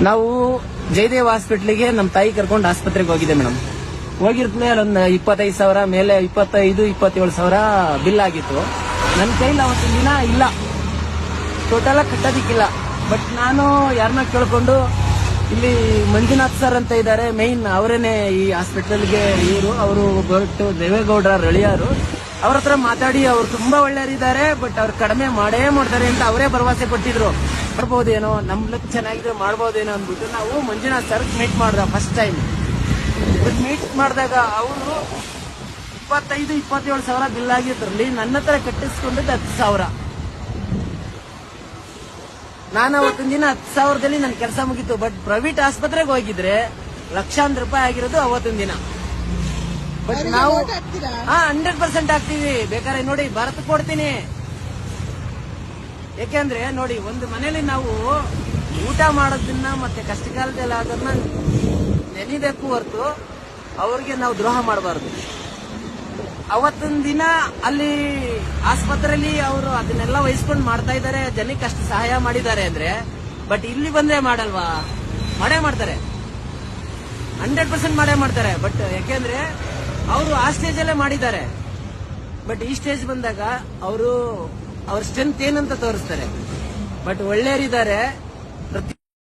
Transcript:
ನಾವು ಜಯದೇವ್ ಹಾಸ್ಪಿಟ್ಲಿಗೆ ನಮ್ಮ ತಾಯಿ ಕರ್ಕೊಂಡು ಆಸ್ಪತ್ರೆಗೆ ಹೋಗಿದೆ ಮೇಡಮ್. ಹೋಗಿರ್ತಲೇ ಅಲ್ಲೊಂದು 25,000 ಮೇಲೆ 27,000 ಬಿಲ್ ಆಗಿತ್ತು. ನನ್ನ ಕೈಲಿ ಅವತ್ತಿನ ದಿನ ಇಲ್ಲ, ಟೋಟಲ್ ಕಟ್ಟೋದಿಕ್ಕಿಲ್ಲ. ಬಟ್ ನಾನು ಯಾರನ್ನ ಕೇಳ್ಕೊಂಡು ಇಲ್ಲಿ ಮಂಜುನಾಥ್ ಸರ್ ಅಂತ ಇದ್ದಾರೆ, ಮೈನ್ ಅವರೇನೆ ಈ ಹಾಸ್ಪಿಟಲ್ಗೆ ಅವರು ಗೊತ್ತು ದೇವೇಗೌಡರ ರಳಿಯಾರು. ಅವ್ರ ಹತ್ರ ಮಾತಾಡಿ ಅವ್ರು ತುಂಬಾ ಒಳ್ಳೆಯವರಿದ್ದಾರೆ, ಬಟ್ ಅವ್ರು ಕಡಿಮೆ ಮಾಡೇ ಮಾಡ್ತಾರೆ ಅಂತ ಅವರೇ ಭರವಸೆ ಕೊಟ್ಟಿದ್ರು. ಮಾಡ್ಬೋದೇನೋ, ನಮ್ ಲಕ್ ಚೆನ್ನಾಗಿದೆ ಮಾಡ್ಬೋದೇನೋ ಅಂದ್ಬಿಟ್ಟು ನಾವು ಮಂಜುನಾಥ್ ಸರ್ ಮೀಟ್ ಮಾಡ್ದ ಫಸ್ಟ್ ಟೈಮ್. ಮೀಟ್ ಮಾಡಿದಾಗ ಅವರು 27,000 ಬಿಲ್ ಆಗಿದ್ರಲ್ಲಿ ನನ್ನ ಹತ್ರ ಕಟ್ಟಿಸ್ಕೊಂಡದ್ದು 10,000. ನಾನು ಅವತ್ತಿನ ದಿನ 10,000ದಲ್ಲಿ ನನ್ನ ಕೆಲಸ ಮುಗೀತು. ಬಟ್ ಪ್ರೈವೇಟ್ ಆಸ್ಪತ್ರೆಗೆ ಹೋಗಿದ್ರೆ ಲಕ್ಷಾಂತರ ರೂಪಾಯಿ ಆಗಿರೋದು ಅವತ್ತಿನ ದಿನ. ಬಟ್ ನಾವು 100% ಆಗ್ತೀವಿ. ಬೇಕಾದ್ರೆ ನೋಡಿ ಭಾರತ ಕೊಡ್ತೀನಿ. ಯಾಕೆಂದ್ರೆ ನೋಡಿ, ಒಂದು ಮನೇಲಿ ನಾವು ಊಟ ಮಾಡೋದನ್ನ ಮತ್ತೆ ಕಷ್ಟ ಕಾಲದಲ್ಲಿ ಆಗೋದನ್ನ ನೆನಿಬೇಕು ಹೊರತು ಅವ್ರಿಗೆ ನಾವು ದ್ರೋಹ ಮಾಡಬಾರ್ದು. ಅವತ್ತಿನ ದಿನ ಅಲ್ಲಿ ಆಸ್ಪತ್ರೆಯಲ್ಲಿ ಅವರು ಅದನ್ನೆಲ್ಲ ವಹಿಸ್ಕೊಂಡು ಮಾಡ್ತಾ ಇದ್ದಾರೆ, ಜನಕ್ಕೆ ಅಷ್ಟು ಸಹಾಯ ಮಾಡಿದ್ದಾರೆ ಅಂದ್ರೆ. ಬಟ್ ಇಲ್ಲಿ ಬಂದ್ರೆ ಮಾಡಲ್ವಾ? ಮಾಡೇ ಮಾಡ್ತಾರೆ, 100% ಮಾಡೇ ಮಾಡ್ತಾರೆ. ಬಟ್ ಯಾಕೆಂದ್ರೆ ಅವರು ಆ ಸ್ಟೇಜ್ ಅಲ್ಲೇ ಮಾಡಿದ್ದಾರೆ. ಬಟ್ ಈ ಸ್ಟೇಜ್ ಬಂದಾಗ ಅವರು ಅವ್ರ ಸ್ಟ್ರೆಂತ್ ಏನಂತ ತೋರಿಸ್ತಾರೆ. ಬಟ್ ಒಳ್ಳೆಯವರಿದ್ದಾರೆ.